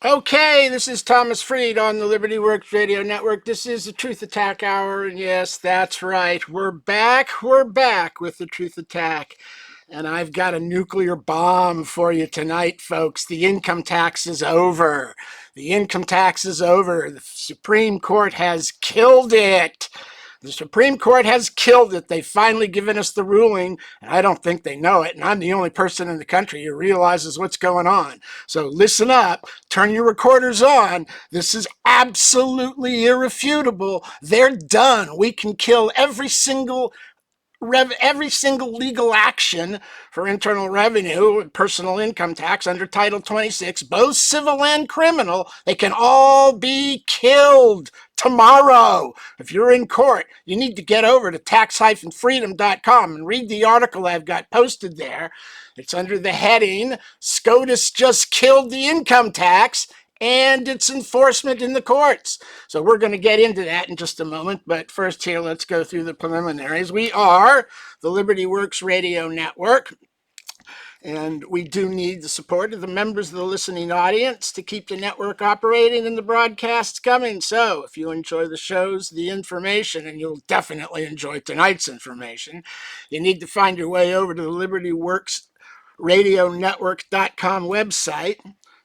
Okay, this is Thomas Freed on the Liberty Works Radio Network. This is the Truth Attack Hour, and yes, that's right. We're back. We're back with the Truth Attack. And I've got a nuclear bomb for you tonight, folks. The income tax is over. The income tax is over. The Supreme Court has killed it. The Supreme Court has killed it. They've finally given us the ruling, and I don't think they know it, and I'm the only person in the country who realizes what's going on. So listen up, turn your recorders on. This is absolutely irrefutable. They're done. We can kill every single legal action for internal revenue and personal income tax under Title 26, both civil and criminal. They can all be killed tomorrow. If you're in court, you need to get over to tax-freedom.com and read the article I've got posted there. It's under the heading, SCOTUS just killed the income tax and its enforcement in the courts. So we're going to get into that in just a moment, but first here, let's go through the preliminaries. We are the Liberty Works Radio Network, and we do need the support of the members of the listening audience to keep the network operating and the broadcasts coming. So if you enjoy the shows, the information, and you'll definitely enjoy tonight's information, you need to find your way over to the Liberty Works RadioNetwork.com website.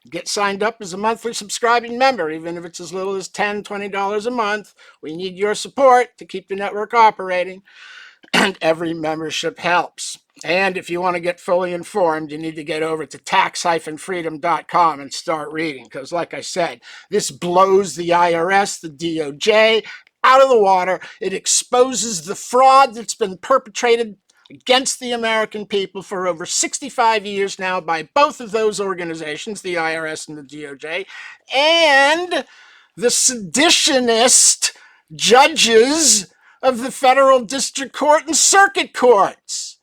Get signed up as a monthly subscribing member, even if it's as little as $10, $20 a month. We need your support to keep the network operating, and every membership helps. And if you want to get fully informed, you need to get over to tax-freedom.com and start reading, because like I said, this blows the IRS, the DOJ, out of the water. It exposes the fraud that's been perpetrated against the American people for over 65 years now by both of those organizations, the IRS and the DOJ, and the seditionist judges of the federal district court and circuit courts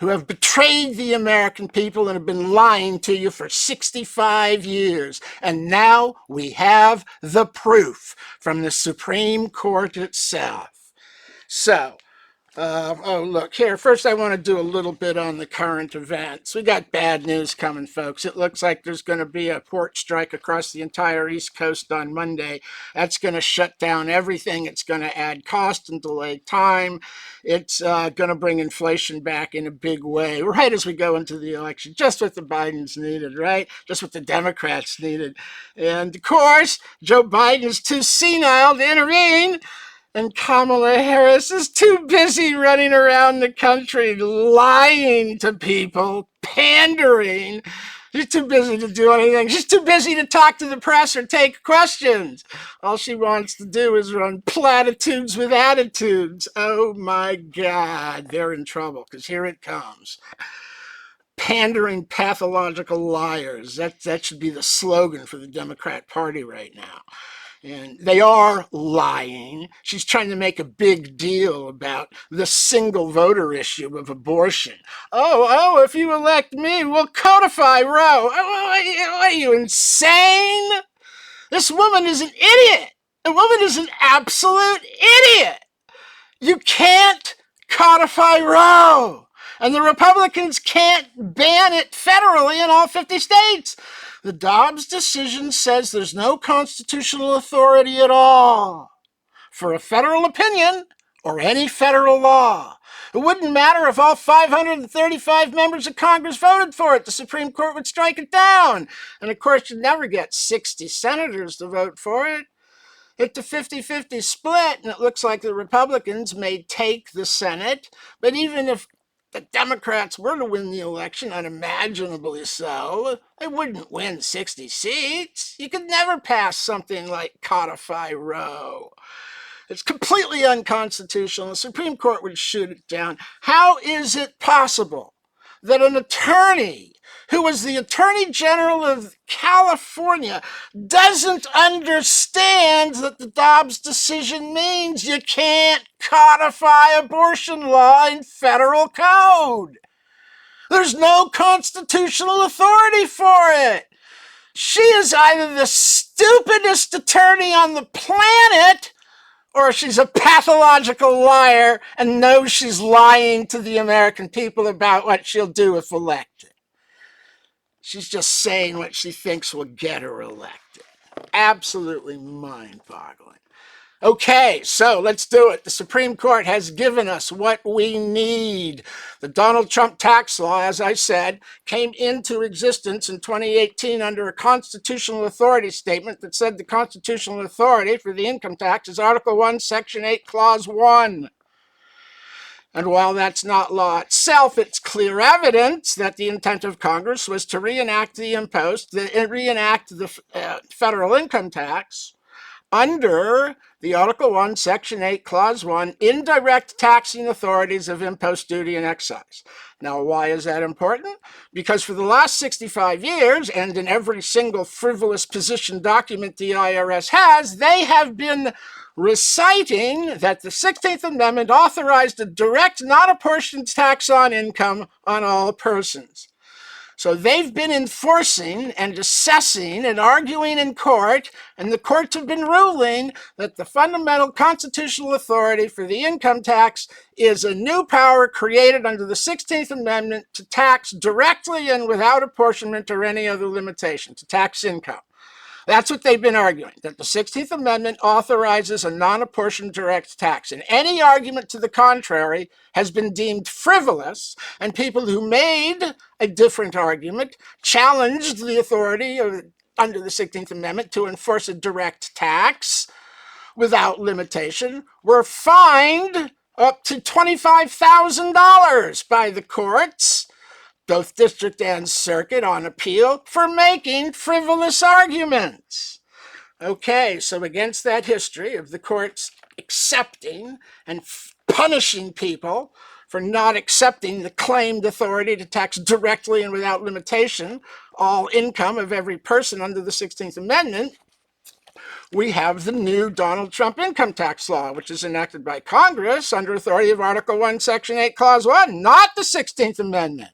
who have betrayed the American people and have been lying to you for 65 years. And now we have the proof from the Supreme Court itself. So, look, here, first I want to do a little bit on the current events. We got bad news coming, folks. It looks like there's going to be a port strike across the entire East Coast on Monday. That's going to shut down everything. It's going to add cost and delay time. It's going to bring inflation back in a big way, right as we go into the election. Just what the Bidens needed, right? Just what the Democrats needed. And, of course, Joe Biden is too senile to intervene. And Kamala Harris is too busy running around the country lying to people, pandering. She's too busy to do anything. She's too busy to talk to the press or take questions. All she wants to do is run platitudes with attitudes. Oh my God, they're in trouble, because here it comes. Pandering pathological liars. That should be the slogan for the Democrat Party right now. And they are lying. She's trying to make a big deal about the single voter issue of abortion. If you elect me, we'll codify Roe. Are you insane? This woman is an idiot. The woman is an absolute idiot. You can't codify Roe. And the Republicans can't ban it federally in all 50 states. The Dobbs decision says there's no constitutional authority at all for a federal opinion or any federal law. It wouldn't matter if all 535 members of Congress voted for it. The Supreme Court would strike it down. And of course, you'd never get 60 senators to vote for it. It's a 50-50 split, and it looks like the Republicans may take the Senate. But even if the Democrats were to win the election, unimaginably so, they wouldn't win 60 seats. You could never pass something like codify Roe. It's completely unconstitutional. The Supreme Court would shoot it down. How is it possible that an attorney who was the Attorney General of California doesn't understand that the Dobbs decision means you can't codify abortion law in federal code? There's no constitutional authority for it. She is either the stupidest attorney on the planet, or she's a pathological liar and knows she's lying to the American people about what she'll do if elected. She's just saying what she thinks will get her elected. Absolutely mind-boggling. Okay, so let's do it. The Supreme Court has given us what we need. The Donald Trump tax law, as I said, came into existence in 2018 under a constitutional authority statement that said the constitutional authority for the income tax is Article 1, Section 8, Clause 1. And while that's not law itself, it's clear evidence that the intent of Congress was to reenact the federal income tax under the Article 1, Section 8, Clause 1, indirect taxing authorities of impost, duty, and excise. Now, why is that important? Because for the last 65 years, and in every single frivolous position document the IRS has, they have been reciting that the 16th Amendment authorized a direct, not apportioned tax on income on all persons. So they've been enforcing and assessing and arguing in court, and the courts have been ruling that the fundamental constitutional authority for the income tax is a new power created under the 16th Amendment to tax directly and without apportionment or any other limitation, to tax income. That's what they've been arguing, that the 16th Amendment authorizes a non-apportioned direct tax. And any argument to the contrary has been deemed frivolous, and people who made a different argument challenged the authority under the 16th Amendment to enforce a direct tax without limitation were fined up to $25,000 by the courts, both district and circuit, on appeal for making frivolous arguments. Okay, so against that history of the courts accepting and punishing people for not accepting the claimed authority to tax directly and without limitation all income of every person under the 16th Amendment, we have the new Donald Trump income tax law, which is enacted by Congress under authority of Article 1, Section 8, Clause 1, not the 16th Amendment.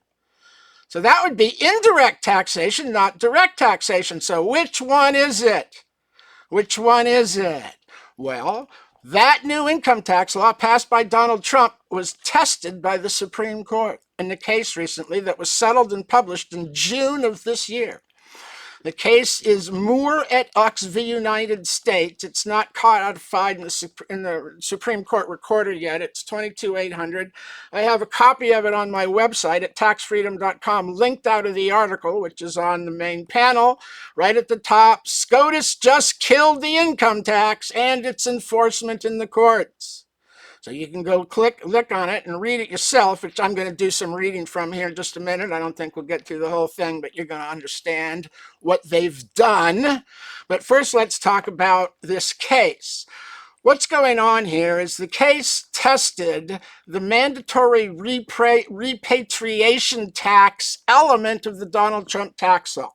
So that would be indirect taxation, not direct taxation. So which one is it? Which one is it? Well, that new income tax law passed by Donald Trump was tested by the Supreme Court in the case recently that was settled and published in June of this year. The case is Moore et al. v. United States. It's not codified in the Supreme Court recorder yet. It's 22-800. I have a copy of it on my website at taxfreedom.com, linked out of the article, which is on the main panel. Right at the top, SCOTUS just killed the income tax and its enforcement in the courts. So you can go click on it and read it yourself, which I'm going to do some reading from here in just a minute. I don't think we'll get through the whole thing, but you're going to understand what they've done. But first, let's talk about this case. What's going on here is the case tested the mandatory repatriation tax element of the Donald Trump tax law.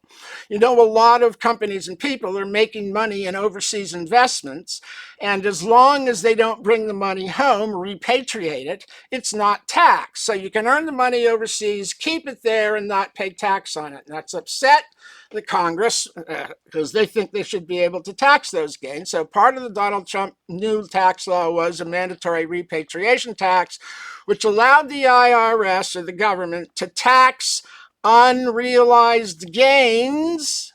You know, a lot of companies and people are making money in overseas investments, and as long as they don't bring the money home, repatriate it, it's not taxed. So you can earn the money overseas, keep it there, and not pay tax on it. And that's upset the Congress because they think they should be able to tax those gains. So part of the Donald Trump new tax law was a mandatory repatriation tax, which allowed the IRS or the government to tax unrealized gains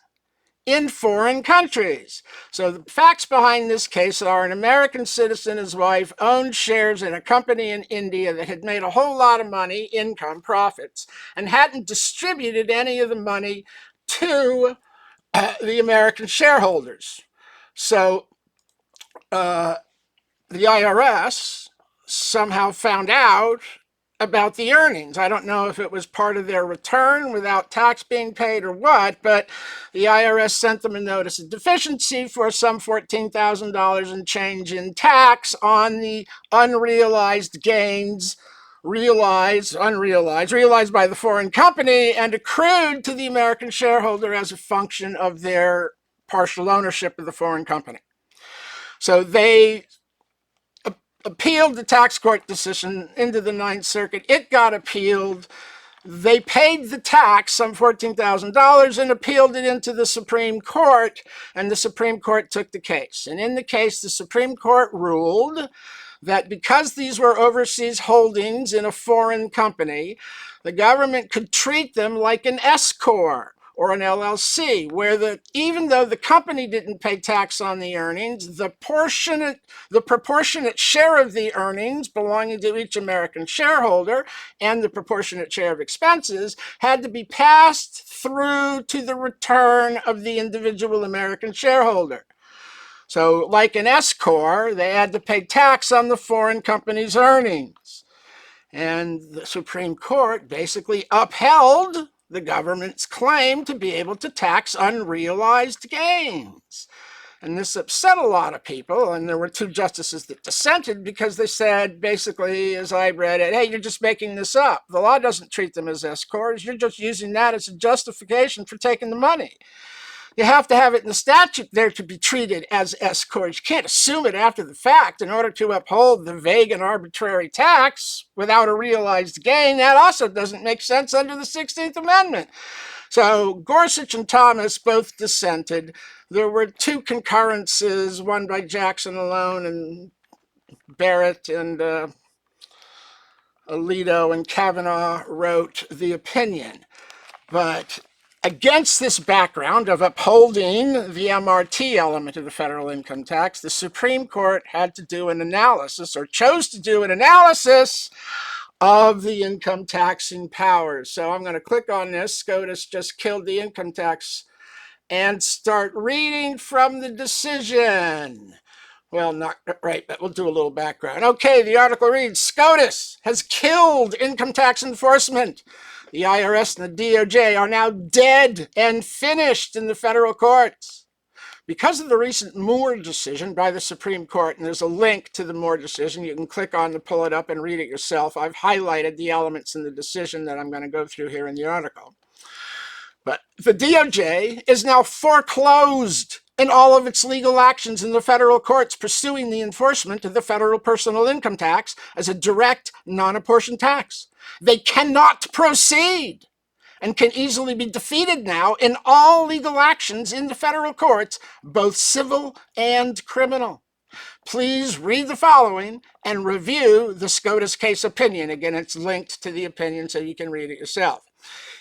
in foreign countries. So the facts behind this case are an American citizen, his wife, owned shares in a company in India that had made a whole lot of money, income, profits, and hadn't distributed any of the money to the American shareholders. So the IRS somehow found out about the earnings. I don't know if it was part of their return without tax being paid or what, but the IRS sent them a notice of deficiency for some $14,000 and change in tax on the unrealized gains realized by the foreign company and accrued to the American shareholder as a function of their partial ownership of the foreign company. So they appealed the tax court decision into the Ninth Circuit. It got appealed. They paid the tax, some $14,000, and appealed it into the Supreme Court, and the Supreme Court took the case. And in the case, the Supreme Court ruled that because these were overseas holdings in a foreign company, the government could treat them like an S corp, or an LLC, where even though the company didn't pay tax on the earnings, the proportionate share of the earnings belonging to each American shareholder and the proportionate share of expenses had to be passed through to the return of the individual American shareholder. So, like an S corp, they had to pay tax on the foreign company's earnings. And the Supreme Court basically upheld the government's claim to be able to tax unrealized gains. And this upset a lot of people, and there were two justices that dissented because they said, basically, as I read it, hey, you're just making this up. The law doesn't treat them as S corps. You're just using that as a justification for taking the money. You have to have it in the statute there to be treated as S corps. You can't assume it after the fact in order to uphold the vague and arbitrary tax without a realized gain. That also doesn't make sense under the 16th Amendment. So Gorsuch and Thomas both dissented. There were two concurrences, one by Jackson alone and Barrett and Alito, and Kavanaugh wrote the opinion. But against this background of upholding the MRT element of the federal income tax, the Supreme Court had to do an analysis, or chose to do an analysis, of the income taxing powers. So I'm going to click on this. SCOTUS just killed the income tax, and start reading from the decision. Well, not right, but we'll do a little background. Okay, the article reads, SCOTUS has killed income tax enforcement. The IRS and the DOJ are now dead and finished in the federal courts. Because of the recent Moore decision by the Supreme Court, and there's a link to the Moore decision, you can click on to pull it up and read it yourself. I've highlighted the elements in the decision that I'm going to go through here in the article. But the DOJ is now foreclosed in all of its legal actions in the federal courts pursuing the enforcement of the federal personal income tax as a direct, non-apportioned tax. They cannot proceed and can easily be defeated now in all legal actions in the federal courts, both civil and criminal. Please read the following and review the SCOTUS case opinion. Again, it's linked to the opinion so you can read it yourself.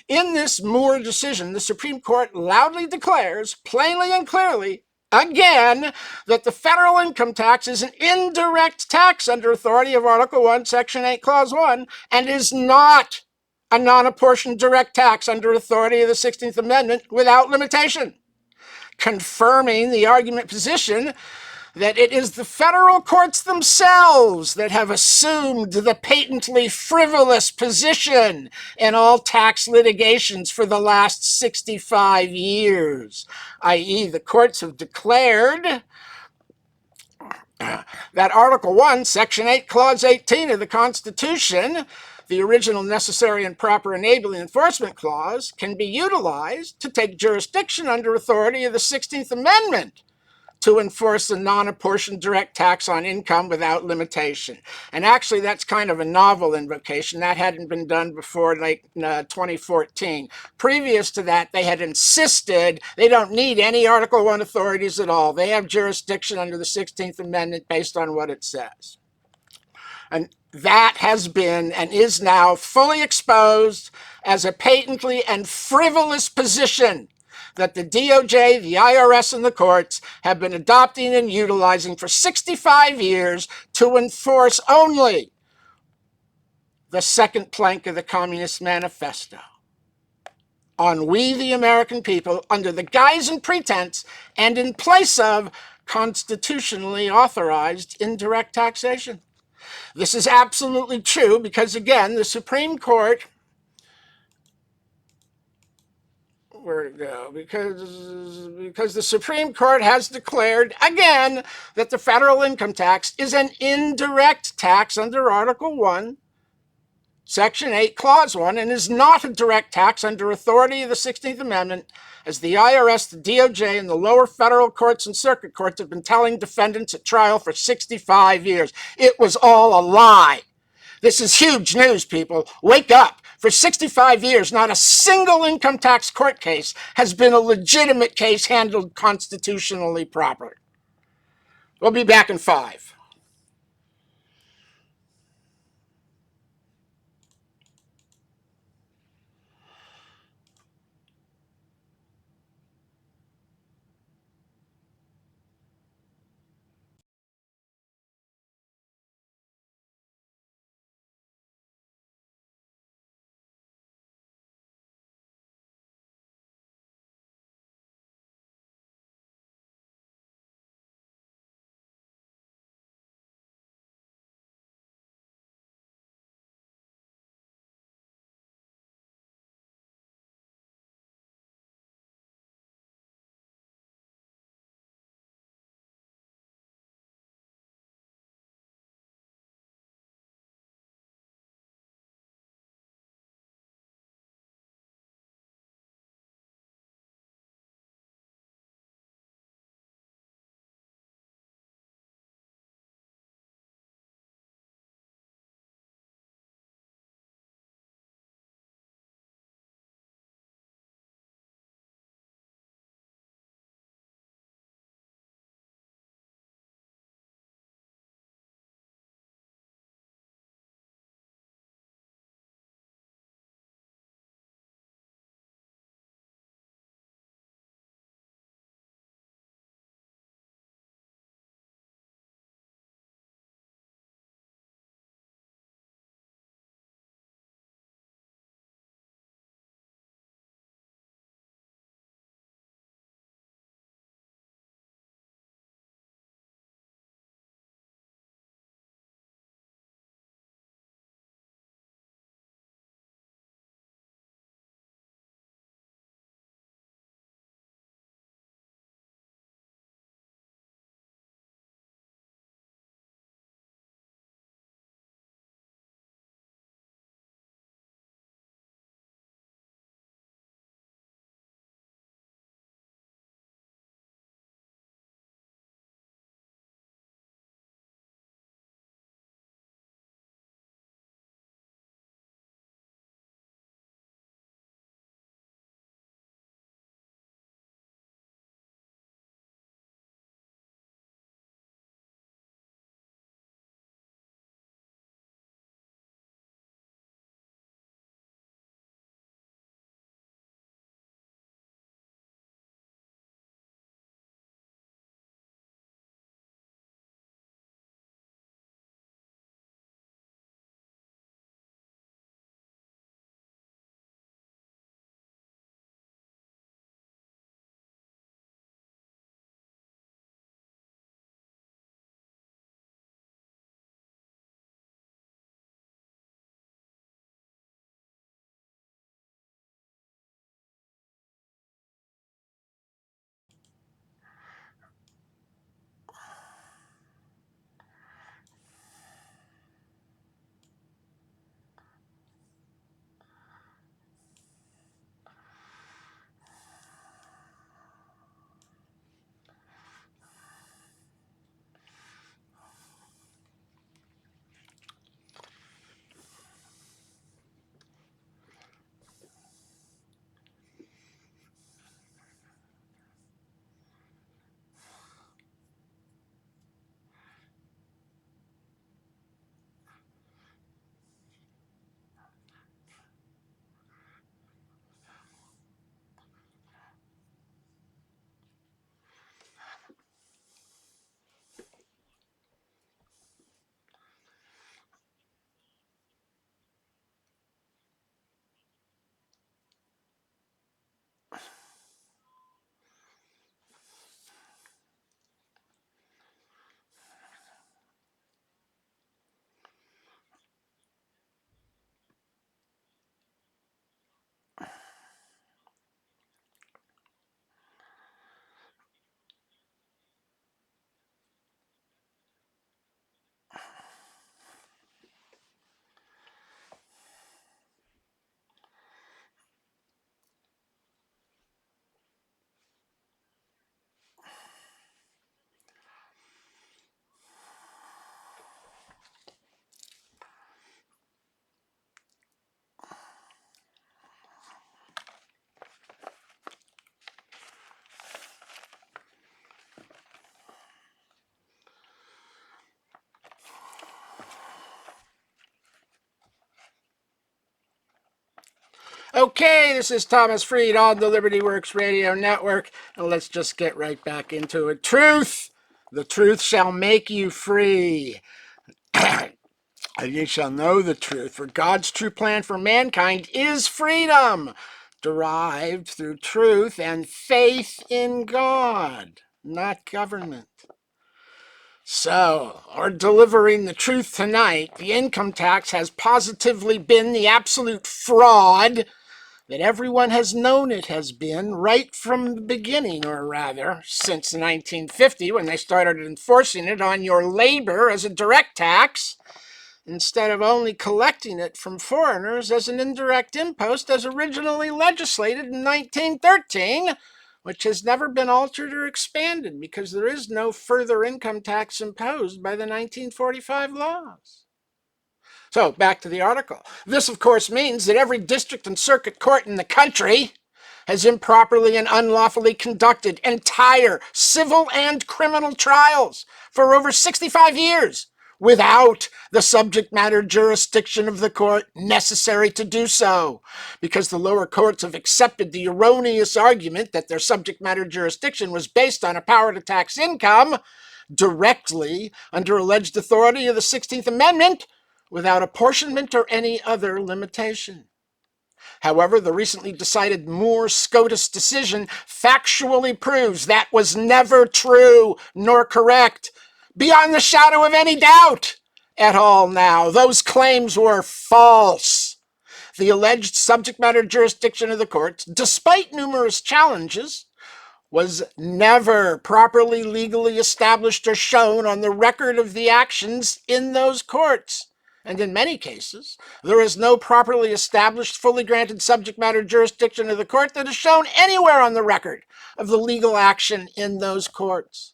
In this Moore decision, the Supreme Court loudly declares, plainly and clearly, again, that the federal income tax is an indirect tax under authority of Article 1, Section 8, Clause 1, and is not a non-apportioned direct tax under authority of the 16th Amendment without limitation, confirming the argument position that it is the federal courts themselves that have assumed the patently frivolous position in all tax litigations for the last 65 years, i.e., the courts have declared that Article 1, Section 8, Clause 18 of the Constitution, the original necessary and proper enabling enforcement clause, can be utilized to take jurisdiction under authority of the 16th Amendment to enforce a non-apportioned direct tax on income without limitation. And actually, that's kind of a novel invocation. That hadn't been done before, like 2014. Previous to that, they had insisted they don't need any Article 1 authorities at all. They have jurisdiction under the 16th Amendment based on what it says. And that has been and is now fully exposed as a patently and frivolous position that the DOJ, the IRS, and the courts have been adopting and utilizing for 65 years to enforce only the second plank of the Communist Manifesto on we the American people under the guise and pretense and in place of constitutionally authorized indirect taxation. This is absolutely true because, again, the Supreme Court, where to go? Because the Supreme Court has declared, again, that the federal income tax is an indirect tax under Article 1, Section 8, Clause 1, and is not a direct tax under authority of the 16th Amendment, as the IRS, the DOJ, and the lower federal courts and circuit courts have been telling defendants at trial for 65 years. It was all a lie. This is huge news, people. Wake up. For 65 years, not a single income tax court case has been a legitimate case handled constitutionally properly. We'll be back in 5. Okay, this is Thomas Freed on the Liberty Works Radio Network, and let's just get right back into it. Truth! The truth shall make you free. And you shall know the truth, for God's true plan for mankind is freedom, derived through truth and faith in God, not government. So, our delivering the truth tonight, the income tax has positively been the absolute fraud that everyone has known it has been right from the beginning, or rather, since 1950 when they started enforcing it on your labor as a direct tax, instead of only collecting it from foreigners as an indirect impost as originally legislated in 1913, which has never been altered or expanded because there is no further income tax imposed by the 1945 laws. So, back to the article. This, of course, means that every district and circuit court in the country has improperly and unlawfully conducted entire civil and criminal trials for over 65 years without the subject matter jurisdiction of the court necessary to do so, because the lower courts have accepted the erroneous argument that their subject matter jurisdiction was based on a power to tax income directly under alleged authority of the 16th Amendment without apportionment or any other limitation. However, the recently decided Moore-SCOTUS decision factually proves that was never true nor correct, beyond the shadow of any doubt at all now. Those claims were false. The alleged subject matter jurisdiction of the courts, despite numerous challenges, was never properly legally established or shown on the record of the actions in those courts. And in many cases, there is no properly established, fully granted subject matter jurisdiction of the court that is shown anywhere on the record of the legal action in those courts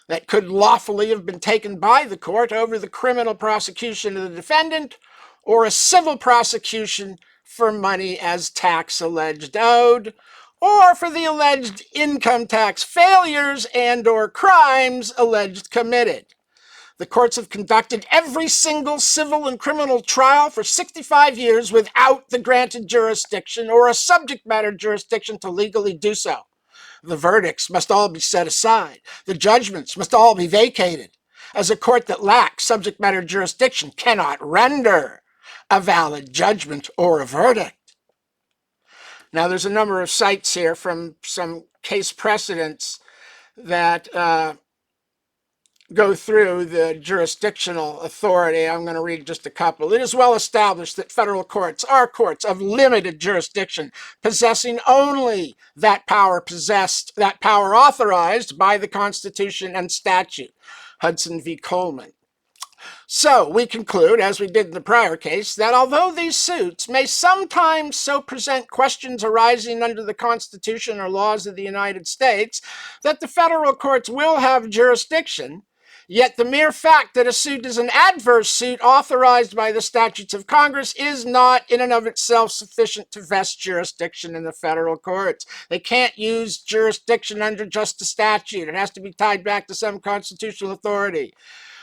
that could lawfully have been taken by the court over the criminal prosecution of the defendant or a civil prosecution for money as tax alleged owed, or for the alleged income tax failures and or crimes alleged committed. The courts have conducted every single civil and criminal trial for 65 years without the granted jurisdiction or a subject matter jurisdiction to legally do so. The verdicts must all be set aside. The judgments must all be vacated, as a court that lacks subject matter jurisdiction cannot render a valid judgment or a verdict. Now, there's a number of cites here from some case precedents that go through the jurisdictional authority. I'm going to read just a couple. It is well established that federal courts are courts of limited jurisdiction, possessing only that power authorized by the Constitution and statute. Hudson v. Coleman. So, we conclude, as we did in the prior case, that although these suits may sometimes so present questions arising under the Constitution or laws of the United States, that the federal courts will have jurisdiction, yet the mere fact that a suit is an adverse suit authorized by the statutes of Congress is not in and of itself sufficient to vest jurisdiction in the federal courts. They can't use jurisdiction under just a statute. It has to be tied back to some constitutional authority.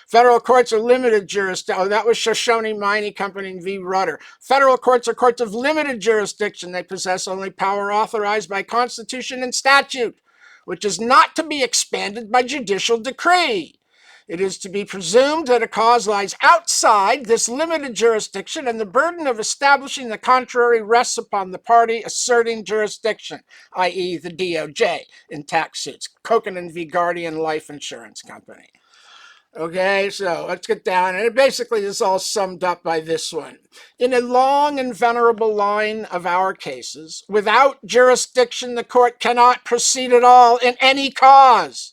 Federal courts are limited jurisdiction. Oh, that was Shoshone Mining Company v. Rudder. Federal courts are courts of limited jurisdiction. They possess only power authorized by Constitution and statute, which is not to be expanded by judicial decree. It is to be presumed that a cause lies outside this limited jurisdiction, and the burden of establishing the contrary rests upon the party asserting jurisdiction, i.e. the DOJ, in tax suits. Kokanen v. Guardian Life Insurance Company. Okay, so let's get down, and it basically is all summed up by this one. In a long and venerable line of our cases, without jurisdiction, the court cannot proceed at all in any cause.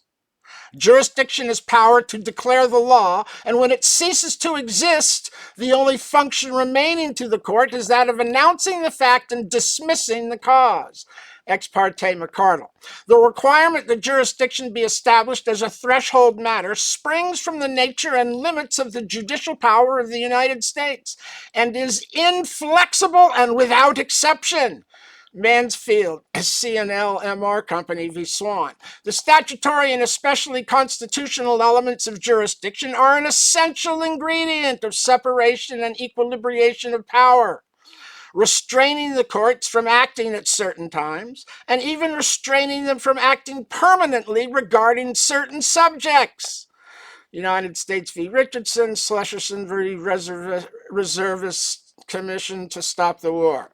Jurisdiction is power to declare the law, and when it ceases to exist, the only function remaining to the court is that of announcing the fact and dismissing the cause. Ex parte McCardle. The requirement that jurisdiction be established as a threshold matter springs from the nature and limits of the judicial power of the United States and is inflexible and without exception. Mansfield, C&L MR Company v. Swan. The statutory and especially constitutional elements of jurisdiction are an essential ingredient of separation and equilibration of power. restraining the courts from acting at certain times, and even restraining them from acting permanently regarding certain subjects. United States v. Richardson, Schlesierson v. Reservist Commission to Stop the War.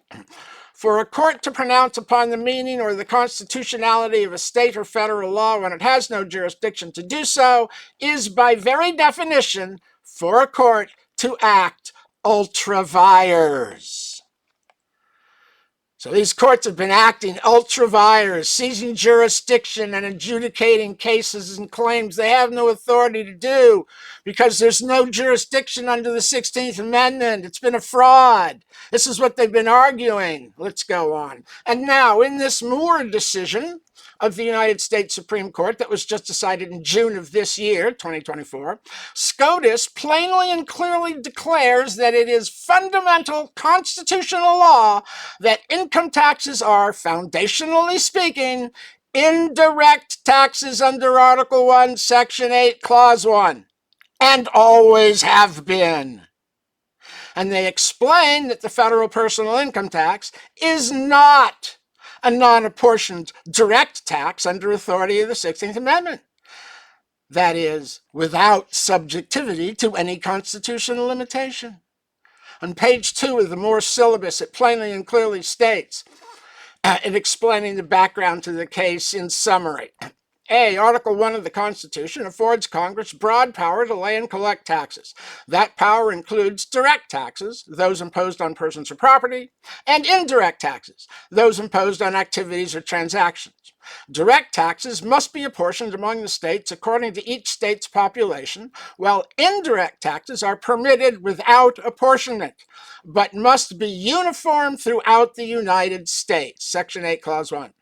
For a court to pronounce upon the meaning or the constitutionality of a state or federal law when it has no jurisdiction to do so is by very definition for a court to act ultra vires. So these courts have been acting ultra vires, seizing jurisdiction and adjudicating cases and claims they have no authority to do because there's no jurisdiction under the 16th Amendment. It's been a fraud. This is what they've been arguing. Let's go on. And now, in this Moore decision of the United States Supreme Court that was just decided in June of this year, 2024, SCOTUS plainly and clearly declares that it is fundamental constitutional law that income taxes are, foundationally speaking, indirect taxes under Article 1, Section 8, Clause 1, and always have been. And they explain that the federal personal income tax is not a non-apportioned direct tax under authority of the 16th Amendment. That is, without subjectivity to any constitutional limitation. On page 2 of the Moore syllabus, it plainly and clearly states, in explaining the background to the case in summary, A, Article 1 of the Constitution affords Congress broad power to lay and collect taxes. That power includes direct taxes, those imposed on persons or property, and indirect taxes, those imposed on activities or transactions. Direct taxes must be apportioned among the states according to each state's population, while indirect taxes are permitted without apportionment, but must be uniform throughout the United States. Section 8, Clause 1.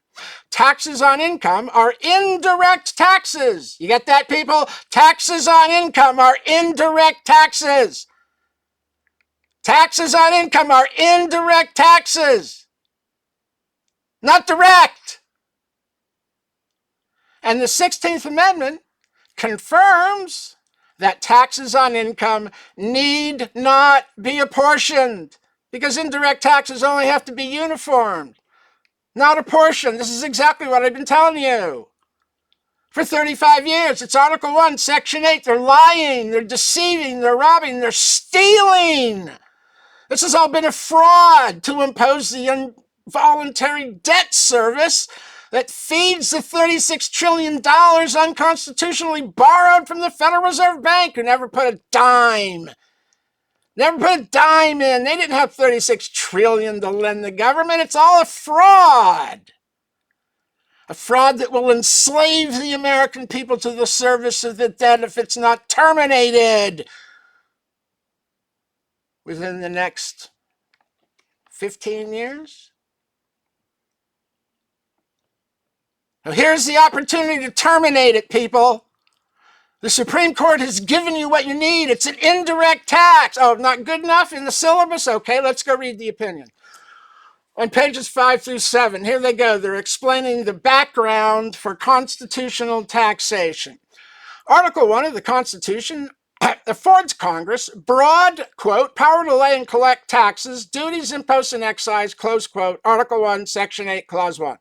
Taxes on income are indirect taxes. You get that, people? Taxes on income are indirect taxes. Taxes on income are indirect taxes, not direct. And the 16th Amendment confirms that taxes on income need not be apportioned because indirect taxes only have to be uniformed, not apportioned. This is exactly what I've been telling you for 35 years. It's Article 1, Section 8. They're lying, they're deceiving, they're robbing, they're stealing. This has all been a fraud to impose the involuntary debt service that feeds the $36 trillion unconstitutionally borrowed from the Federal Reserve Bank, who never put a dime. Never put a dime in. They didn't have $36 trillion to lend the government. It's all a fraud. A fraud that will enslave the American people to the service of the debt if it's not terminated within the next 15 years. Now here's the opportunity to terminate it, people. The Supreme Court has given you what you need. It's an indirect tax. Oh, not good enough in the syllabus? Okay, let's go read the opinion. On pages 5 through 7, here they go. They're explaining the background for constitutional taxation. Article 1 of the Constitution affords Congress broad, quote, power to lay and collect taxes, duties, imposts, and excise, close quote, Article 1, Section 8, Clause 1.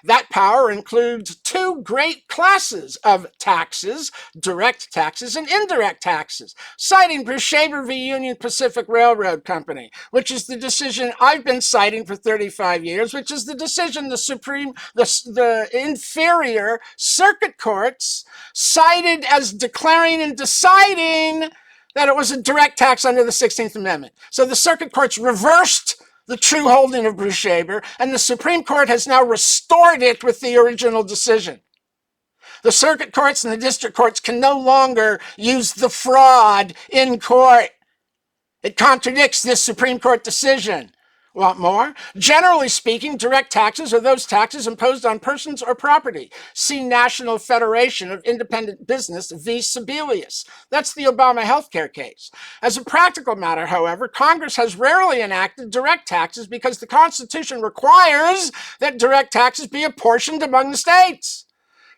That power includes two great classes of taxes, direct taxes and indirect taxes, citing Brushaber v. Union Pacific Railroad Company, which is the decision I've been citing for 35 years, which is the decision the inferior circuit courts cited as declaring and deciding that it was a direct tax under the 16th Amendment. So the circuit courts reversed the true holding of Brushaber, and the Supreme Court has now restored it with the original decision. The circuit courts and the district courts can no longer use the fraud in court. It contradicts this Supreme Court decision. Want more? Generally speaking, direct taxes are those taxes imposed on persons or property. See National Federation of Independent Business v. Sebelius. That's the Obama healthcare case. As a practical matter, however, Congress has rarely enacted direct taxes because the Constitution requires that direct taxes be apportioned among the states.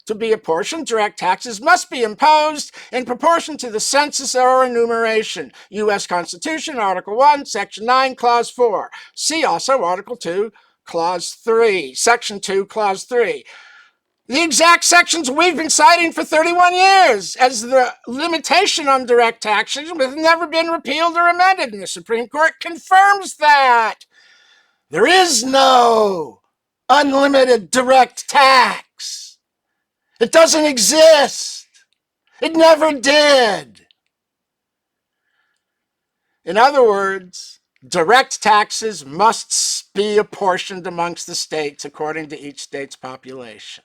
To be apportioned, direct taxes must be imposed in proportion to the census or enumeration. U.S. Constitution, Article 1, Section 9, Clause 4. See also Article 2, Clause 3, Section 2, Clause 3. The exact sections we've been citing for 31 years as the limitation on direct taxes have never been repealed or amended, and the Supreme Court confirms that. There is no unlimited direct tax. It doesn't exist. It never did. In other words, direct taxes must be apportioned amongst the states according to each state's population.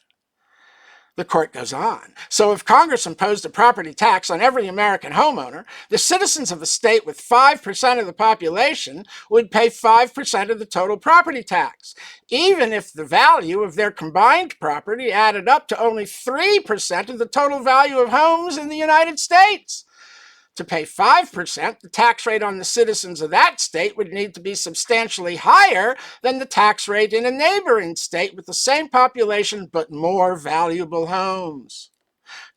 The court goes on. So if Congress imposed a property tax on every American homeowner, the citizens of the state with 5% of the population would pay 5% of the total property tax, even if the value of their combined property added up to only 3% of the total value of homes in the United States. To pay 5%, the tax rate on the citizens of that state would need to be substantially higher than the tax rate in a neighboring state with the same population but more valuable homes.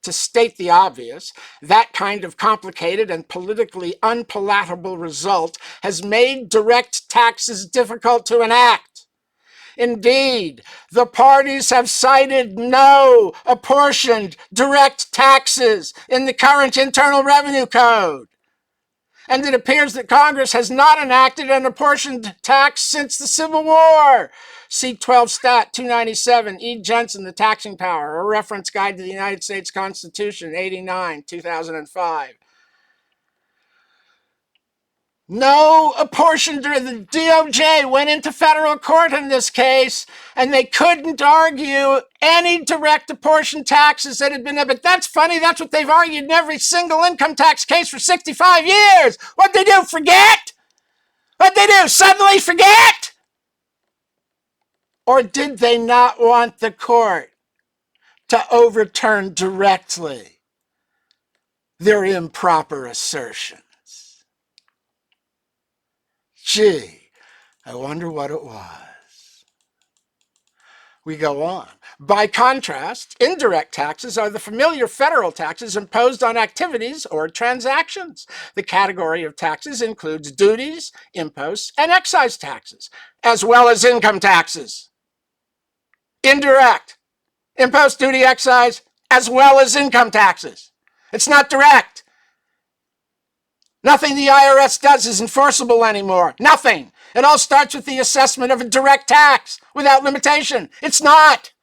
To state the obvious, that kind of complicated and politically unpalatable result has made direct taxes difficult to enact. Indeed, the parties have cited no apportioned direct taxes in the current Internal Revenue Code. And it appears that Congress has not enacted an apportioned tax since the Civil War. See 12 Stat 297, E. Jensen, The Taxing Power, a reference guide to the United States Constitution, 89, 2005. No apportioned, the DOJ went into federal court in this case, and they couldn't argue any direct apportioned taxes that had been there. But that's funny, that's what they've argued in every single income tax case for 65 years. What'd they do, forget? What'd they do, suddenly forget? Or did they not want the court to overturn directly their improper assertion? Gee, I wonder what it was. We go on. By contrast, indirect taxes are the familiar federal taxes imposed on activities or transactions. The category of taxes includes duties, imposts, and excise taxes, as well as income taxes. Indirect, impost, duty, excise, as well as income taxes. It's not direct. Nothing the IRS does is enforceable anymore. Nothing. It all starts with the assessment of a direct tax without limitation. It's not.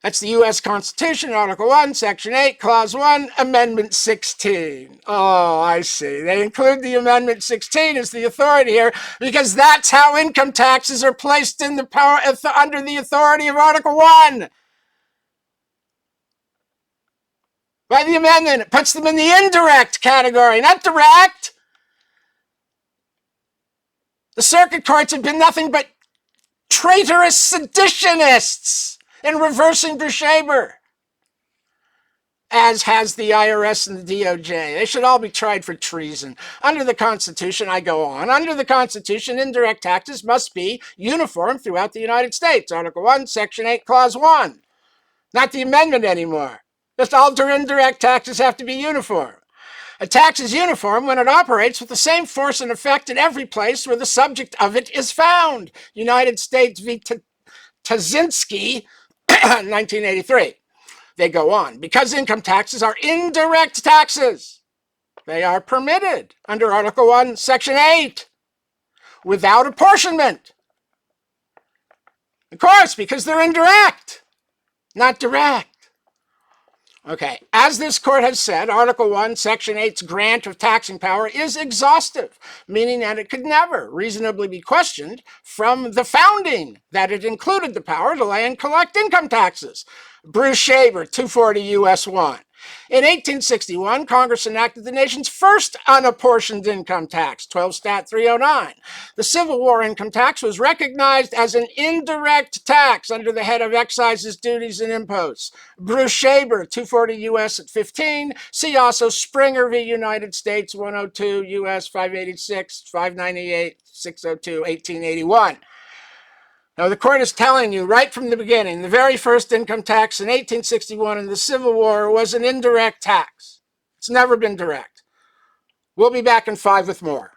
That's the U.S. Constitution, Article 1, Section 8, Clause 1, Amendment 16. Oh, I see. They include the Amendment 16 as the authority here because that's how income taxes are placed in the power under the authority of Article 1. By the amendment, it puts them in the indirect category, not direct. The circuit courts have been nothing but traitorous seditionists in reversing Bershaber, as has the IRS and the DOJ. They should all be tried for treason. Under the Constitution, I go on, under the Constitution, indirect taxes must be uniform throughout the United States. Article 1, Section 8, Clause 1. Not the amendment anymore. Just all indirect taxes have to be uniform. A tax is uniform when it operates with the same force and effect in every place where the subject of it is found. United States v. Tazinski, 1983. They go on. Because income taxes are indirect taxes, they are permitted under Article 1, Section 8, without apportionment. Of course, because they're indirect, not direct. Okay, as this court has said, Article 1, Section 8's grant of taxing power is exhaustive, meaning that it could never reasonably be questioned from the founding that it included the power to lay and collect income taxes. Bershaber, 240 U.S. 1. In 1861, Congress enacted the nation's first unapportioned income tax, 12 Stat 309. The Civil War income tax was recognized as an indirect tax under the head of excises, duties, and imposts. Bershaber, 240 U.S. at 15. See also Springer v. United States, 102 U.S. 586, 598, 602, 1881. Now, the court is telling you right from the beginning, the very first income tax in 1861 in the Civil War was an indirect tax. It's never been direct. We'll be back in 5 with more.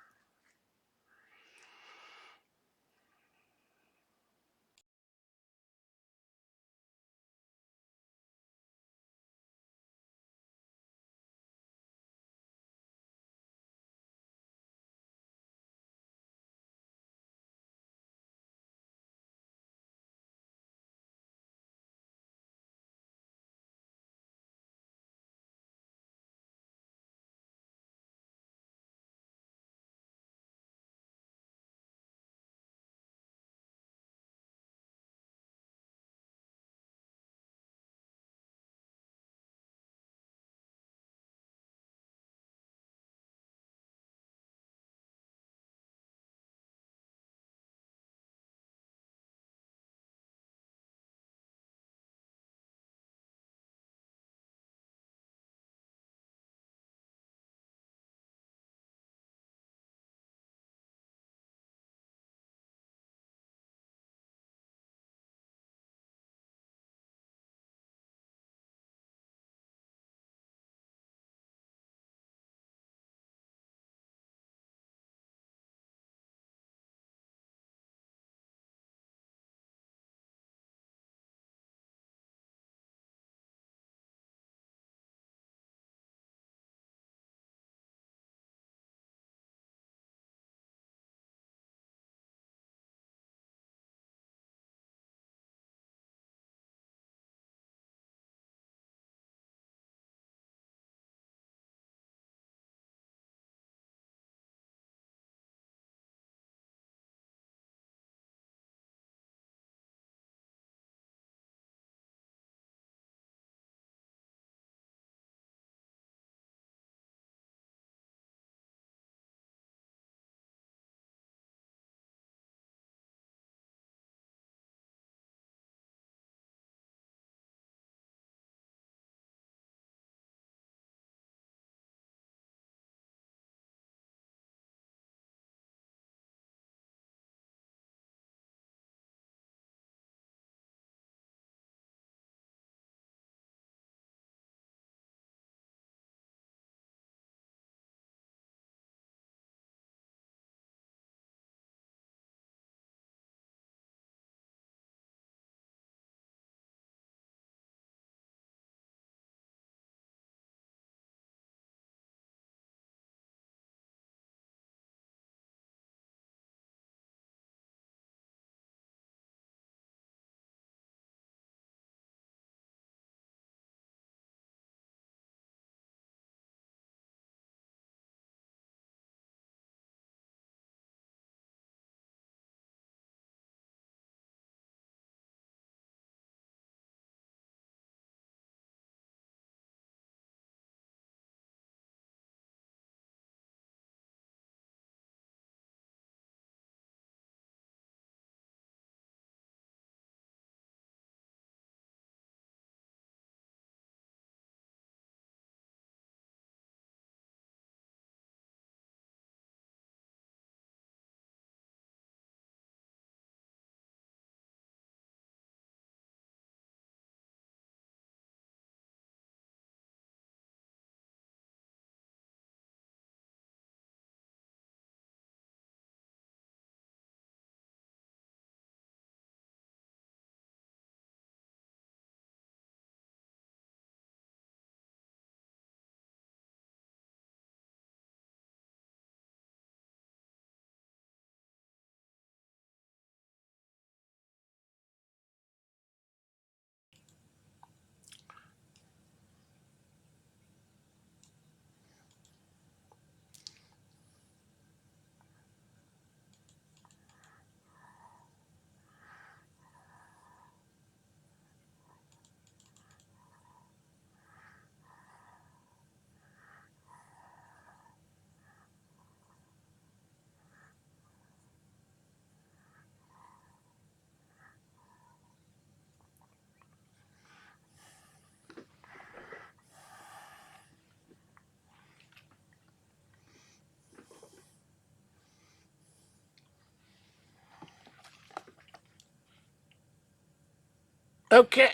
Okay.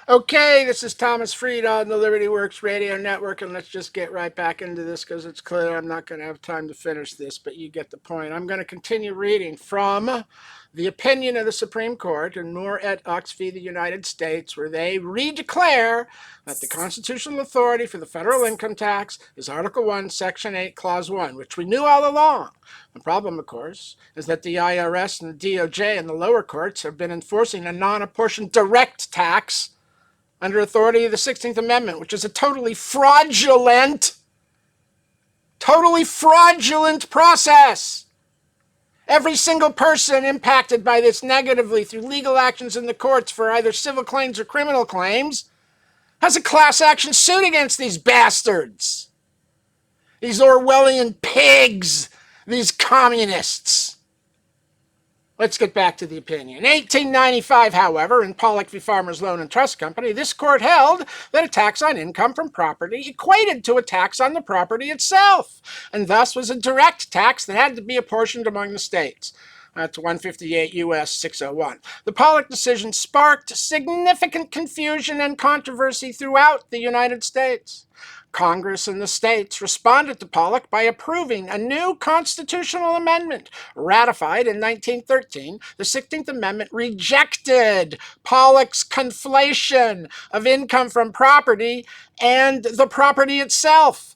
Okay, this is Thomas Freed on the Liberty Works Radio Network, and let's just get right back into this because it's clear I'm not going to have time to finish this, but you get the point. I'm going to continue reading from the opinion of the Supreme Court in Moore et al. V. The United States, where they redeclare that the constitutional authority for the federal income tax is Article 1, Section 8, Clause 1, which we knew all along. The problem, of course, is that the IRS and the DOJ and the lower courts have been enforcing a non-apportioned direct tax under authority of the 16th Amendment, which is a totally fraudulent process. Every single person impacted by this negatively through legal actions in the courts for either civil claims or criminal claims has a class action suit against these bastards, these Orwellian pigs, these communists. Let's get back to the opinion. In 1895, however, in Pollock v. Farmers Loan and Trust Company, this court held that a tax on income from property equated to a tax on the property itself, and thus was a direct tax that had to be apportioned among the states. That's 158 U.S. 601. The Pollock decision sparked significant confusion and controversy throughout the United States. Congress and the states responded to Pollock by approving a new constitutional amendment. Ratified in 1913, the 16th Amendment rejected Pollock's conflation of income from property and the property itself.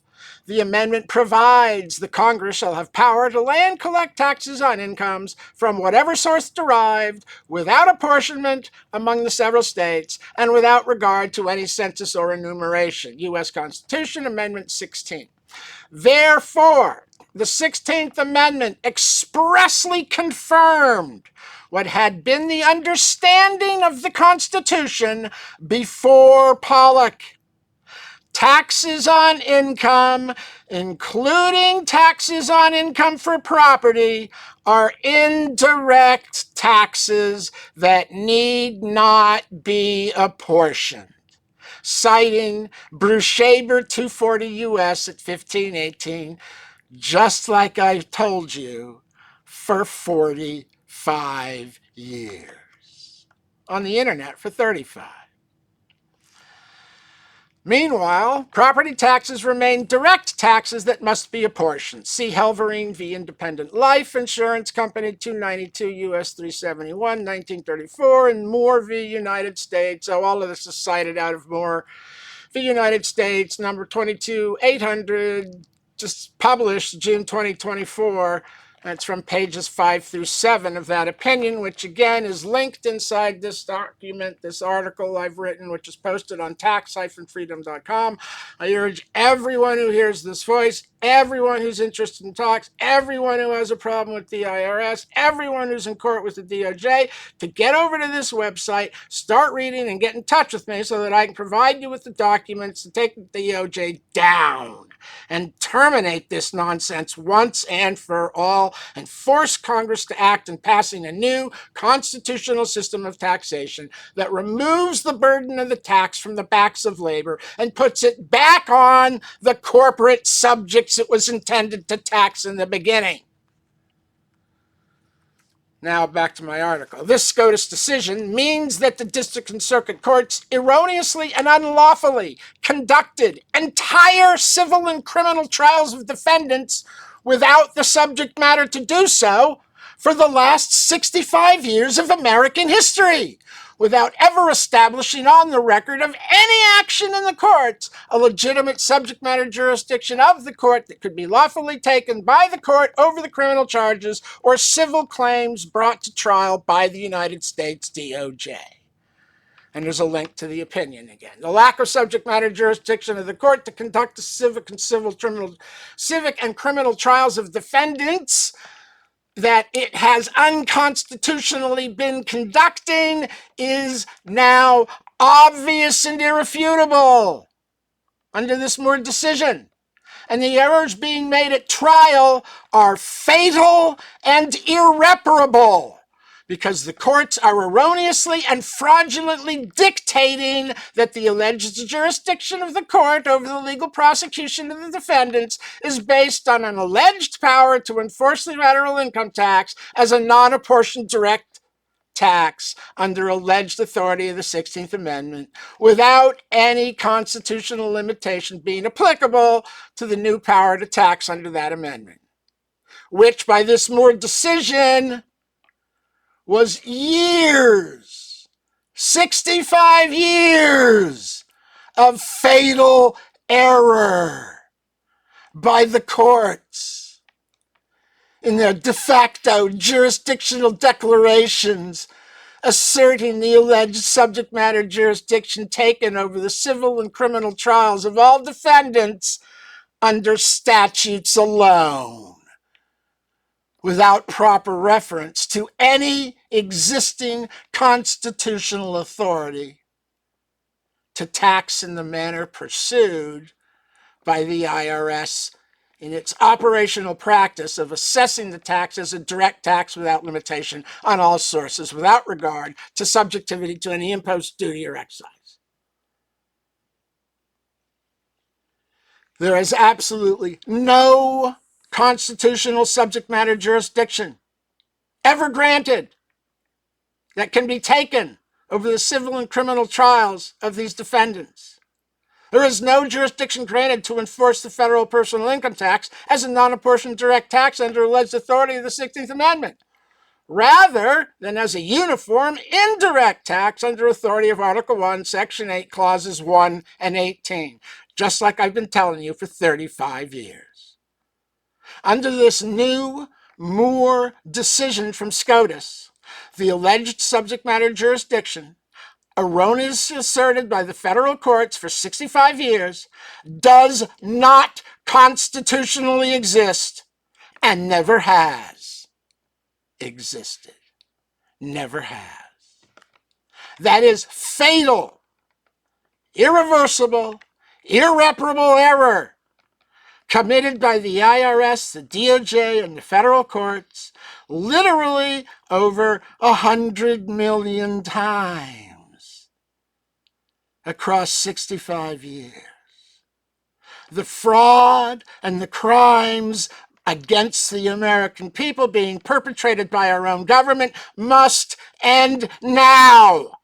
The amendment provides the Congress shall have power to lay and collect taxes on incomes from whatever source derived, without apportionment among the several states, and without regard to any census or enumeration. U.S. Constitution, Amendment 16. Therefore, the 16th Amendment expressly confirmed what had been the understanding of the Constitution before Pollock. Taxes on income, including taxes on income for property, are indirect taxes that need not be apportioned. Citing Bruchaber 240 U.S. at 1518, just like I told you, for 45 years. On the internet for 35. Meanwhile, property taxes remain direct taxes that must be apportioned. See Helverine v. Independent Life Insurance Company, 292 U.S. 371, 1934, and Moore v. United States. So all of this is cited out of Moore v. United States, number 22800, just published June 2024. That's from pages 5 through 7 of that opinion, which again is linked inside this document, this article I've written, which is posted on tax-freedom.com. I urge everyone who hears this voice, everyone who's interested in tax, everyone who has a problem with the IRS, everyone who's in court with the DOJ, to get over to this website, start reading, and get in touch with me so that I can provide you with the documents to take the DOJ down and terminate this nonsense once and for all, and force Congress to act in passing a new constitutional system of taxation that removes the burden of the tax from the backs of labor and puts it back on the corporate subjects it was intended to tax in the beginning. Now back to my article. This SCOTUS decision means that the district and circuit courts erroneously and unlawfully conducted entire civil and criminal trials of defendants without the subject matter to do so for the last 65 years of American history, without ever establishing on the record of any action in the courts a legitimate subject matter jurisdiction of the court that could be lawfully taken by the court over the criminal charges or civil claims brought to trial by the United States DOJ. And there's a link to the opinion again. The lack of subject matter jurisdiction of the court to conduct the civic and criminal trials of defendants that it has unconstitutionally been conducting is now obvious and irrefutable under this Moore decision. And the errors being made at trial are fatal and irreparable, because the courts are erroneously and fraudulently dictating that the alleged jurisdiction of the court over the legal prosecution of the defendants is based on an alleged power to enforce the federal income tax as a non-apportioned direct tax under alleged authority of the 16th Amendment, without any constitutional limitation being applicable to the new power to tax under that amendment, which by this Moore decision was years, 65 years of fatal error by the courts in their de facto jurisdictional declarations asserting the alleged subject matter jurisdiction taken over the civil and criminal trials of all defendants under statutes alone, without proper reference to any existing constitutional authority to tax in the manner pursued by the IRS in its operational practice of assessing the tax as a direct tax without limitation on all sources, without regard to subjectivity to any imposed duty or excise. There is absolutely no constitutional subject matter jurisdiction ever granted that can be taken over the civil and criminal trials of these defendants. There is no jurisdiction granted to enforce the federal personal income tax as a non-apportioned direct tax under alleged authority of the 16th Amendment, rather than as a uniform indirect tax under authority of Article 1, Section 8, Clauses 1 and 18, just like I've been telling you for 35 years. Under this new Moore decision from SCOTUS, the alleged subject matter jurisdiction, erroneously asserted by the federal courts for 65 years, does not constitutionally exist and never has existed. Never has. That is fatal, irreversible, irreparable error committed by the IRS, the DOJ, and the federal courts literally over 100 million times across 65 years. The fraud and the crimes against the American people being perpetrated by our own government must end now.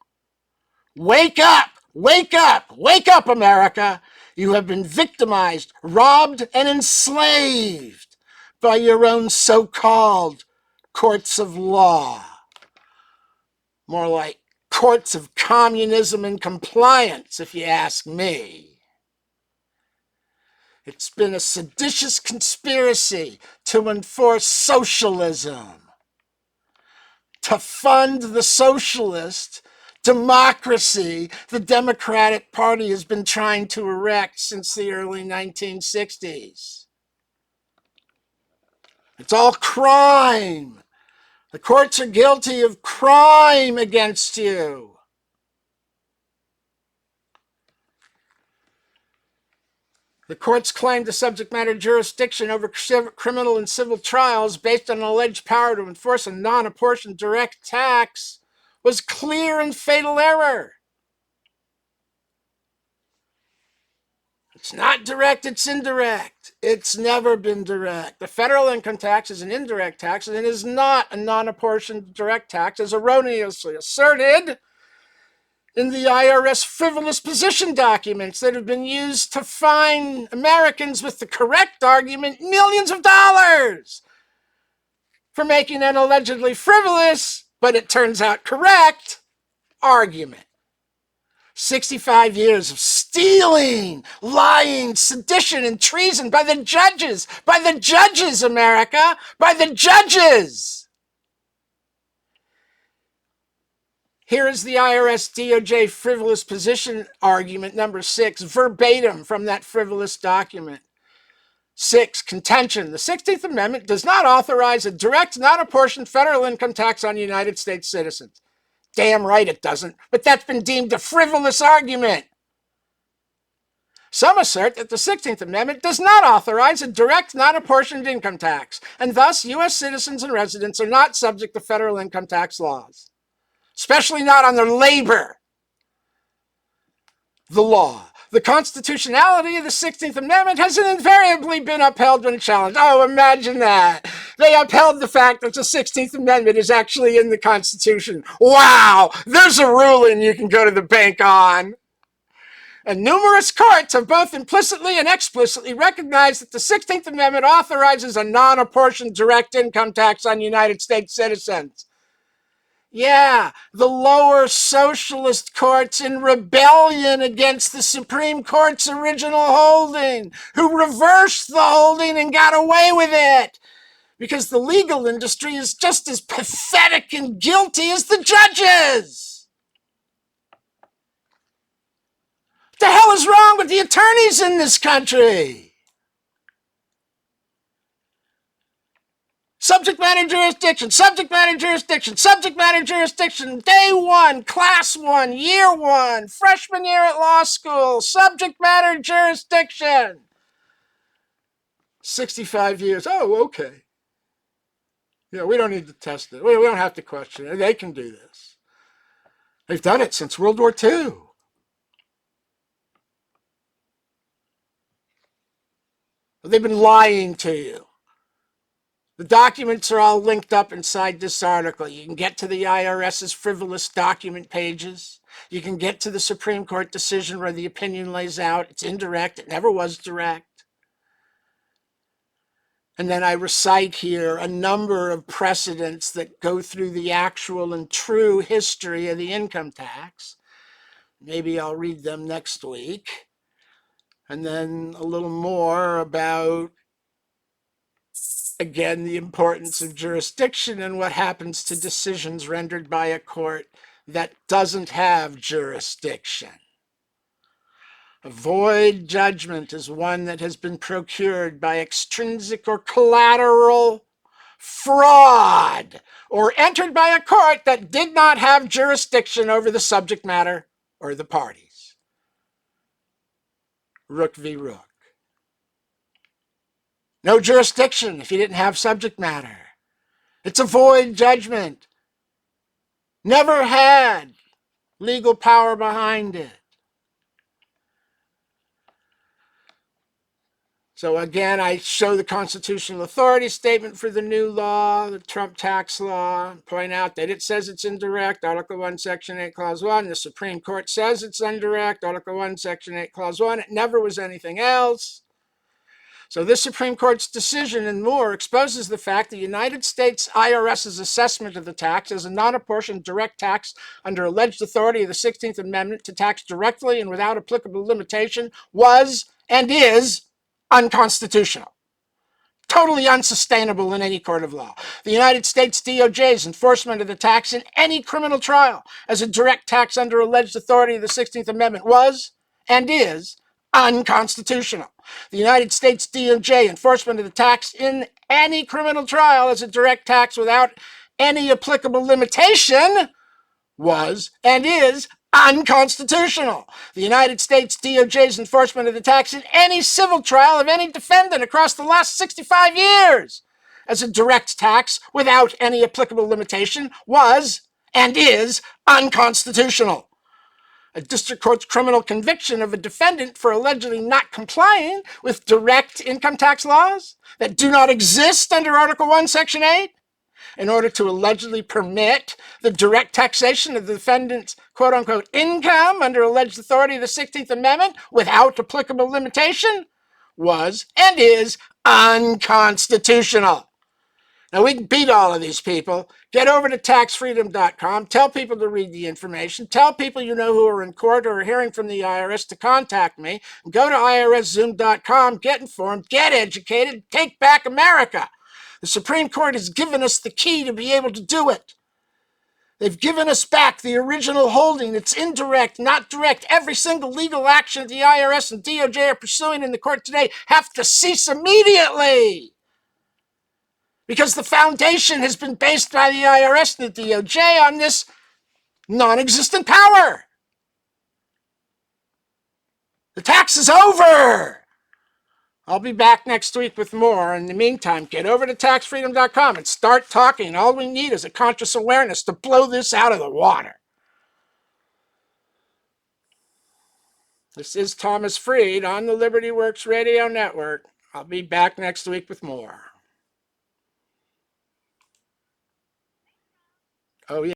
Wake up! Wake up! Wake up, America! You have been victimized, robbed, and enslaved by your own so-called courts of law. More like courts of communism and compliance, if you ask me. It's been a seditious conspiracy to enforce socialism, to fund the socialist democracy the Democratic Party has been trying to erect since the early 1960s. It's all crime. The courts are guilty of crime against you. The courts claimed the subject matter jurisdiction over criminal and civil trials based on an alleged power to enforce a non-apportioned direct tax was clear and fatal error. It's not direct, it's indirect. It's never been direct. The federal income tax is an indirect tax, and it is not a non-apportioned direct tax, as erroneously asserted in the IRS frivolous position documents that have been used to fine Americans with the correct argument millions of dollars for making an allegedly frivolous, but it turns out correct, argument. 65 years of stealing, lying, sedition, and treason by the judges, America, by the judges. Here is the IRS DOJ frivolous position argument number 6, verbatim from that frivolous document. 6, contention. The 16th Amendment does not authorize a direct, non-apportioned federal income tax on United States citizens. Damn right it doesn't, but that's been deemed a frivolous argument. Some assert that the 16th Amendment does not authorize a direct, non-apportioned income tax, and thus U.S. citizens and residents are not subject to federal income tax laws, especially not on their labor. The law. The constitutionality of the 16th Amendment has invariably been upheld when challenged. Oh, imagine that. They upheld the fact that the 16th Amendment is actually in the Constitution. Wow, there's a ruling you can go to the bank on. And numerous courts have both implicitly and explicitly recognized that the 16th Amendment authorizes a non-apportioned direct income tax on United States citizens. Yeah, the lower socialist courts in rebellion against the Supreme Court's original holding, who reversed the holding and got away with it. Because the legal industry is just as pathetic and guilty as the judges. What the hell is wrong with the attorneys in this country? Subject matter jurisdiction, subject matter jurisdiction, subject matter jurisdiction, day one, class one, year one, freshman year at law school, subject matter jurisdiction. 65 years. Oh, okay. Yeah, we don't need to test it. We don't have to question it. They can do this. They've done it since World War II. They've been lying to you. The documents are all linked up inside this article. You can get to the IRS's frivolous document pages. You can get to the Supreme Court decision where the opinion lays out. It's indirect. It never was direct. And then I recite here a number of precedents that go through the actual and true history of the income tax. Maybe I'll read them next week. And then a little more about, again, the importance of jurisdiction and what happens to decisions rendered by a court that doesn't have jurisdiction. A void judgment is one that has been procured by extrinsic or collateral fraud or entered by a court that did not have jurisdiction over the subject matter or the parties. Rook v. Rook. No jurisdiction if you didn't have subject matter. It's a void judgment. Never had legal power behind it. So again, I show the constitutional authority statement for the new law, the Trump tax law, point out that it says it's indirect, Article 1, Section 8, Clause 1. The Supreme Court says it's indirect, Article 1, Section 8, Clause 1. It never was anything else. So this Supreme Court's decision and more exposes the fact the United States IRS's assessment of the tax as a non-apportioned direct tax under alleged authority of the 16th Amendment to tax directly and without applicable limitation was and is unconstitutional. Totally unsustainable in any court of law. The United States DOJ's enforcement of the tax in any criminal trial as a direct tax under alleged authority of the 16th Amendment was and is unconstitutional. The United States DOJ enforcement of the tax in any criminal trial as a direct tax without any applicable limitation was and is unconstitutional. The United States DOJ's enforcement of the tax in any civil trial of any defendant across the last 65 years as a direct tax without any applicable limitation was and is unconstitutional. A district court's criminal conviction of a defendant for allegedly not complying with direct income tax laws that do not exist under Article 1, Section 8, in order to allegedly permit the direct taxation of the defendant's quote-unquote income under alleged authority of the 16th Amendment without applicable limitation, was and is unconstitutional. Now, we can beat all of these people. Get over to taxfreedom.com. Tell people to read the information. Tell people you know who are in court or are hearing from the IRS to contact me. Go to irszoom.com. Get informed. Get educated. Take back America. The Supreme Court has given us the key to be able to do it. They've given us back the original holding. It's indirect, not direct. Every single legal action that the IRS and DOJ are pursuing in the court today have to cease immediately. Because the foundation has been based by the IRS and the DOJ on this non-existent power. The tax is over! I'll be back next week with more. In the meantime, get over to taxfreedom.com and start talking. All we need is a conscious awareness to blow this out of the water. This is Thomas Freed on the Liberty Works Radio Network. I'll be back next week with more. Oh, yeah.